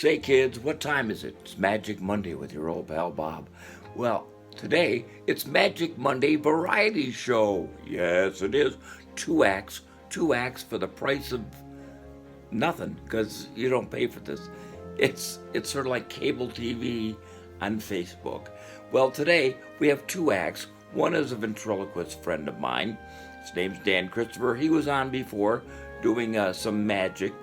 Say kids, what time is it? It's Magic Monday with your old pal Bob. Well, today it's Magic Monday Variety Show. Yes, it is. Two acts for the price of nothing, because you don't pay for this. It's sort of like cable TV on Facebook. Well, today we have two acts. One is a ventriloquist friend of mine. His name's Dan Christopher. He was on before doing some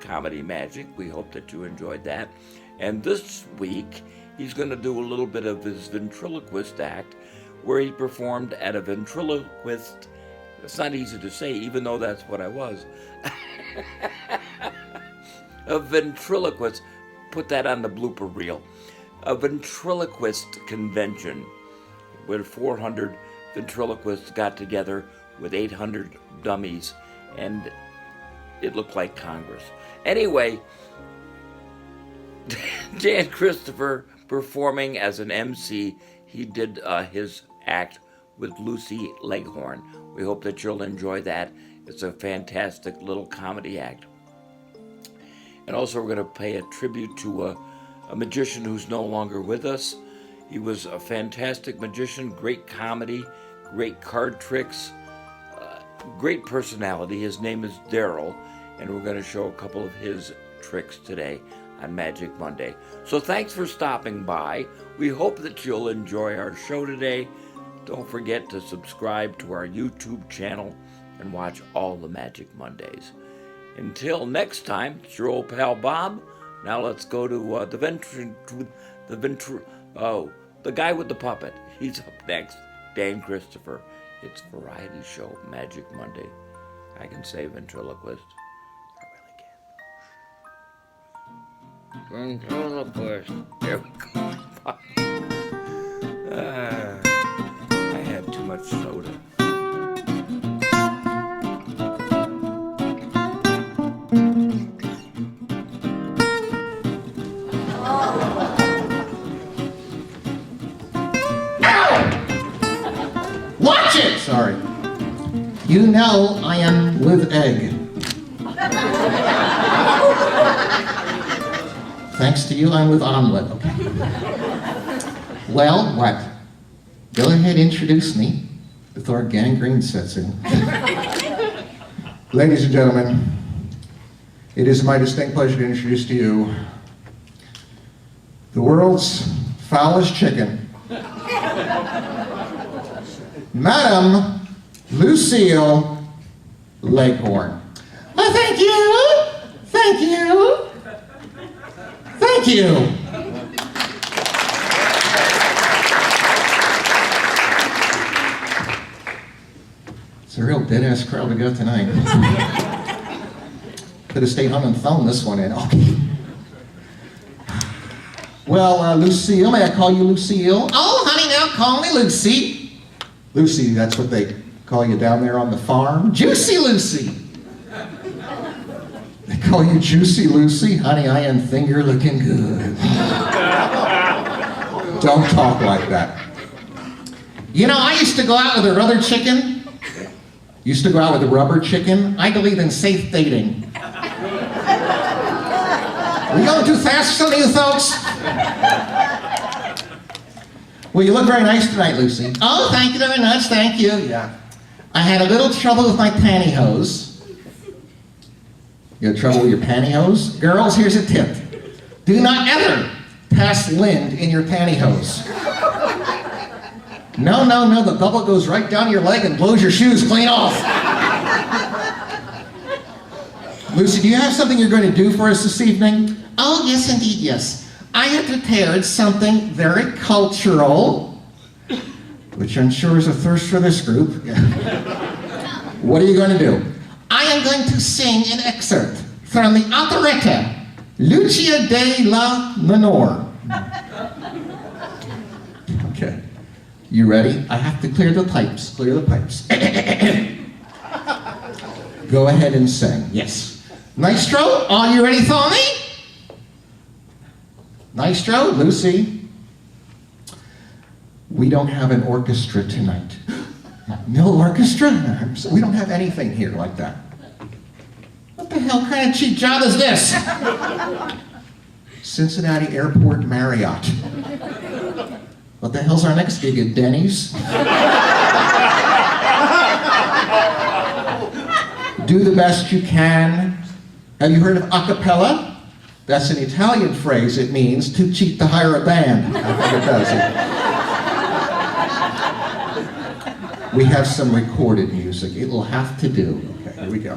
comedy magic. We hope that you enjoyed that. And this week, he's going to do a little bit of his ventriloquist act where he performed at a ventriloquist. It's not easy to say, even though that's what I was. A ventriloquist. Put that on the blooper reel. A ventriloquist convention where 400 ventriloquists got together with 800 dummies, and it looked like Congress. Anyway, Dan Christopher performing as an MC. He did his act with Lucy Leghorn. We hope that you'll enjoy that. It's a fantastic little comedy act. And also we're going to pay a tribute to a magician who's no longer with us. He was a fantastic magician, great comedy, great card tricks, great personality. His name is Daryl, and we're going to show a couple of his tricks today on Magic Monday. So thanks for stopping by. We hope that you'll enjoy our show today. Don't forget to subscribe to our YouTube channel and watch all the Magic Mondays. Until next time, it's your old pal Bob. Now let's go to the guy with the puppet. He's up next, Dan Christopher. It's Variety Show Magic Monday. I can say ventriloquist. I really can. Ventriloquist. There we go. I had too much soda. Sorry. You know I am with egg. Thanks to you, I'm with omelet. Okay. Well, what? Go ahead, introduce me before gangrene sets in. Ladies and gentlemen, it is my distinct pleasure to introduce to you the world's foulest chicken, Madam Lucille Leghorn. Oh, thank you. Thank you. Thank you. It's a real dead-ass crowd we got tonight. Could have stayed home and phoned this one in. Okay. Well, Lucille, may I call you Lucille? Oh, honey, now call me Lucy. Lucy, that's what they call you down there on the farm? Juicy Lucy. They call you Juicy Lucy? Honey, I am finger looking good. Don't talk like that. You know, I used to go out with a rubber chicken. Used to go out with a rubber chicken? I believe in safe dating. We going too fast for some of you folks? Well, you look very nice tonight, Lucy. Oh, thank you very much, thank you. Yeah. I had a little trouble with my pantyhose. You had trouble with your pantyhose? Girls, here's a tip. Do not ever pass Lind in your pantyhose. No, the bubble goes right down your leg and blows your shoes clean off. Lucy, do you have something you're going to do for us this evening? Oh, yes, indeed, yes. I have prepared something very cultural, which I'm sure is a thirst for this group. What are you going to do? I am going to sing an excerpt from the operetta Lucia de la Minor. Okay. You ready? I have to clear the pipes. Clear the pipes. Go ahead and sing. Yes. Maestro, are you ready for me? Maestro, Lucy, we don't have an orchestra tonight. No orchestra? We don't have anything here like that. What the hell kind of cheap job is this? Cincinnati Airport Marriott. What the hell's our next gig at Denny's? Do the best you can. Have you heard of a cappella? That's an Italian phrase. It means too cheap to hire a band. I think it does. We have some recorded music. It will have to do. Okay, here we go.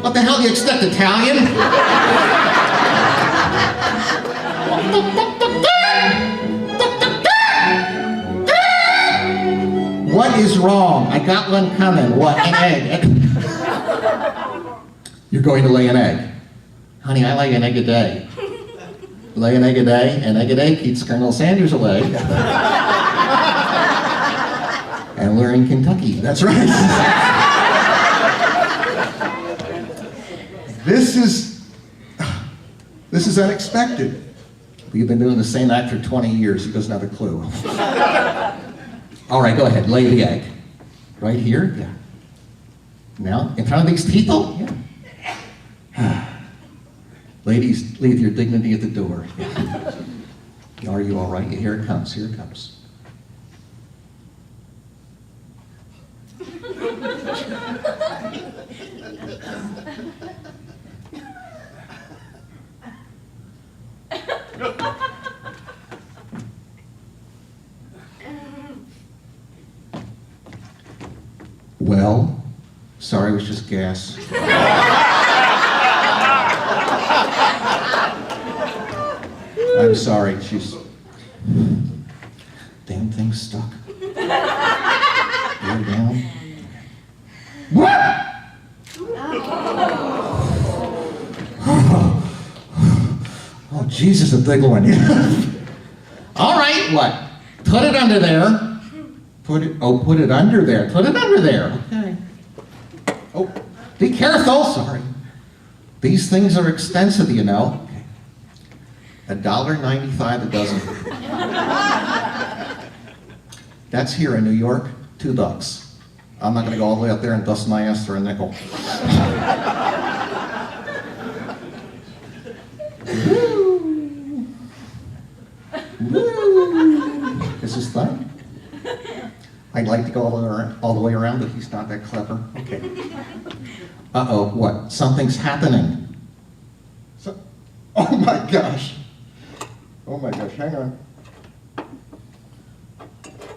What the hell do you expect, Italian? What is wrong? I got one coming. What? An egg. You're going to lay an egg. Honey, I lay an egg a day. Lay an egg a day. An egg a day keeps Colonel Sanders away. And we're in Kentucky. That's right. This is unexpected. We've been doing the same act for 20 years. He doesn't have a clue. All right, go ahead. Lay the egg. Right here? Yeah. Now, in front of these people? Yeah. Ladies, leave your dignity at the door. Yeah. Are you all right? Here it comes. Here it comes. Well, sorry, it was just gas. I'm sorry, she's... Damn thing's stuck. You're down. What? Oh, Jesus, a big one. All right, what? Put it under there. Put it under there. Put it under there. Okay. Oh, be careful. Sorry. These things are expensive, you know. Okay. $1.95 a dozen. That's here in New York, $2. I'm not going to go all the way up there and bust my ass for a nickel. Woo. Woo. This is fun. I'd like to go all the way around, but he's not that clever. Okay. Uh-oh, what? Something's happening. Oh my gosh. Oh my gosh, hang on.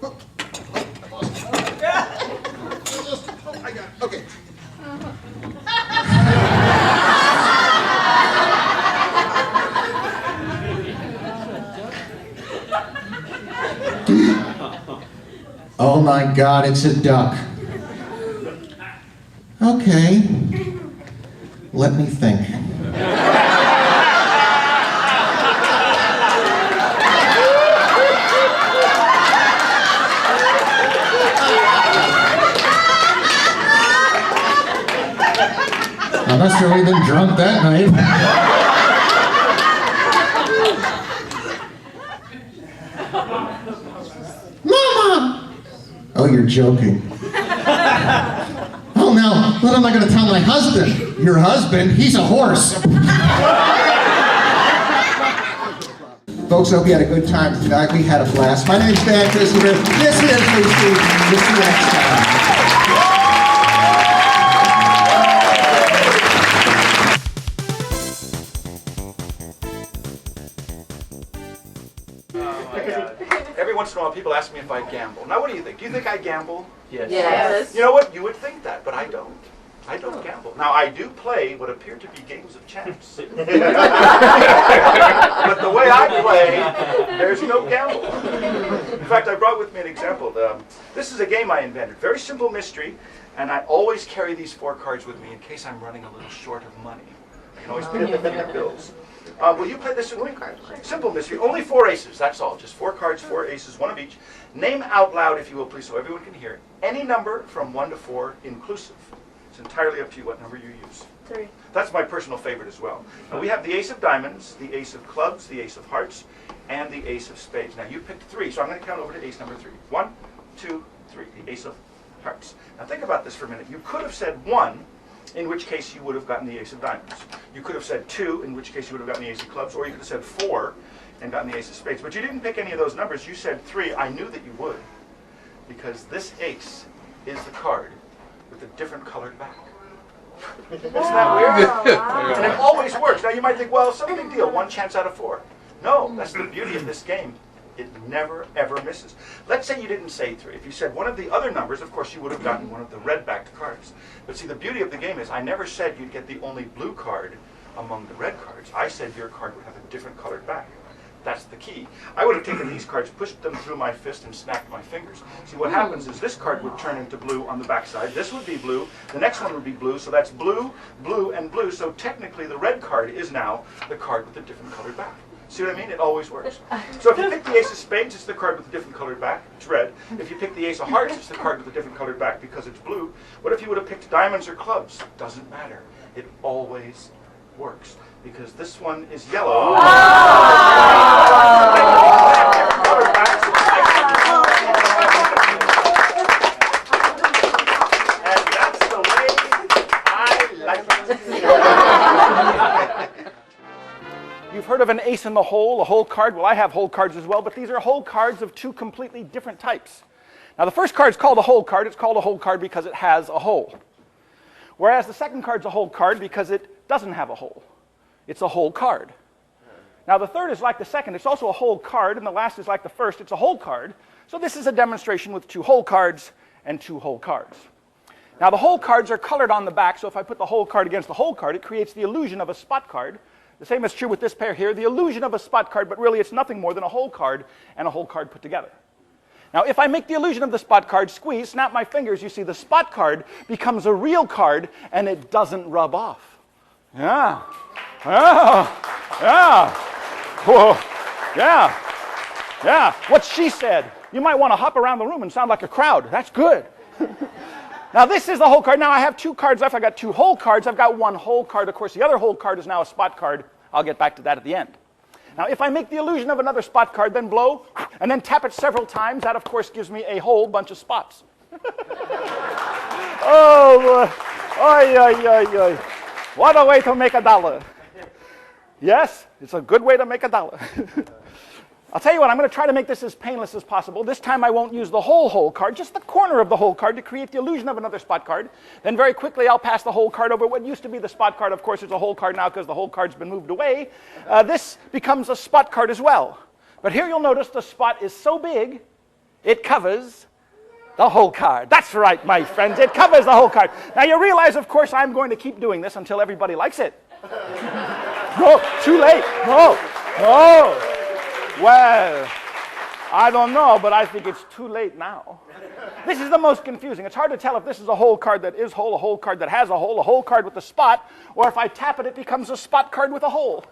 Oh my God, okay. Oh my God, it's a duck. Okay, let me think. I must have really been drunk that night. Mama! Oh, you're joking. Oh no, what am I going to tell my husband? Your husband? He's a horse. Folks, I hope you had a good time tonight. We had a blast. My name's Dan Christopher. This is Lucille. We'll see you next time. Every once in a while, people ask me if I gamble. Now, what do you think? Do you think I gamble? Yes. Yes. You know what? You would think that, but I don't. I don't gamble. Now, I do play what appear to be games of chance. But the way I play, there's no gamble. In fact, I brought with me an example. This is a game I invented. Very simple mystery, and I always carry these 4 cards with me in case I'm running a little short of money. I can always pay up a few bills. Will you play this with me? Simple mystery. Only 4 aces, that's all. Just 4 cards, 4 aces, 1 of each. Name out loud, if you will, please, so everyone can hear it. Any number from 1 to 4 inclusive. It's entirely up to you what number you use. 3. That's my personal favorite as well. Now, we have the ace of diamonds, the ace of clubs, the ace of hearts, and the ace of spades. Now, you picked 3, so I'm going to count over to ace number 3. 1, 2, 3, the ace of hearts. Now think about this for a minute. You could have said 1, in which case you would have gotten the ace of diamonds. You could have said 2, in which case you would have gotten the ace of clubs, or you could have said 4 and gotten the ace of spades. But you didn't pick any of those numbers. You said 3. I knew that you would, because this ace is the card with a different colored back. Isn't that weird? And it always works. Now you might think, well, some big deal, 1 chance out of 4. No, that's the beauty of this game. It never, ever misses. Let's say you didn't say 3. If you said one of the other numbers, of course you would have gotten one of the red-backed cards. But see, the beauty of the game is I never said you'd get the only blue card among the red cards. I said your card would have a different colored back. That's the key. I would have taken these cards, pushed them through my fist, and snapped my fingers. See, what happens is this card would turn into blue on the backside. This would be blue. The next one would be blue. So that's blue, blue, and blue. So technically, the red card is now the card with the different colored back. See what I mean? It always works. So if you pick the ace of spades, it's the card with a different colored back. It's red. If you pick the ace of hearts, it's the card with a different colored back because it's blue. What if you would have picked diamonds or clubs? Doesn't matter. It always works. Because this one is yellow. And that's the way I like it. You've heard of an ace in the hole, a hole card. Well, I have hole cards as well, but these are hole cards of 2 completely different types. Now, the first card is called a hole card. It's called a hole card because it has a hole. Whereas the second card's a hole card because it doesn't have a hole. It's a whole card. Now the third is like the second. It's also a whole card, and the last is like the first. It's a whole card. So this is a demonstration with 2 whole cards and 2 whole cards. Now the whole cards are colored on the back, so if I put the whole card against the whole card, it creates the illusion of a spot card. The same is true with this pair here, the illusion of a spot card, but really it's nothing more than a whole card and a whole card put together. Now if I make the illusion of the spot card, squeeze, snap my fingers, you see the spot card becomes a real card and it doesn't rub off. Yeah. Yeah, yeah, whoa, yeah, what she said. You might want to hop around the room and sound like a crowd. That's good. Now this is the whole card. Now I have 2 cards left. I've got 2 whole cards. I've got 1 whole card. Of course, the other whole card is now a spot card. I'll get back to that at the end. Now if I make the illusion of another spot card, then blow, and then tap it several times, that of course gives me a whole bunch of spots. Oh, oy, oy, oy, oy. What a way to make $1. Yes, it's a good way to make $1. I'll tell you what, I'm going to try to make this as painless as possible. This time I won't use the whole card, just the corner of the whole card to create the illusion of another spot card. Then very quickly I'll pass the whole card over. What used to be the spot card, of course, is a whole card now because the whole card's been moved away. This becomes a spot card as well. But here you'll notice the spot is so big, it covers the whole card. That's right, my friends, it covers the whole card. Now you realize, of course, I'm going to keep doing this until everybody likes it. No, too late. No, no. Well, I don't know, but I think it's too late now. This is the most confusing. It's hard to tell if this is a whole card that is whole, a whole card that has a whole card with a spot, or if I tap it, it becomes a spot card with a hole.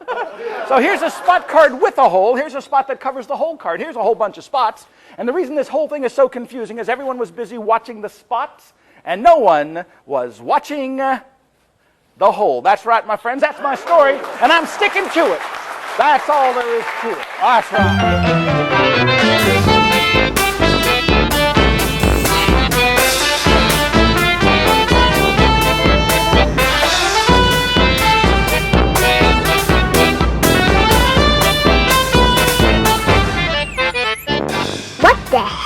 So here's a spot card with a hole. Here's a spot that covers the whole card. Here's a whole bunch of spots. And the reason this whole thing is so confusing is everyone was busy watching the spots, and no one was watching the hole. That's right, my friends. That's my story, and I'm sticking to it. That's all there is to it. That's right. What the heck?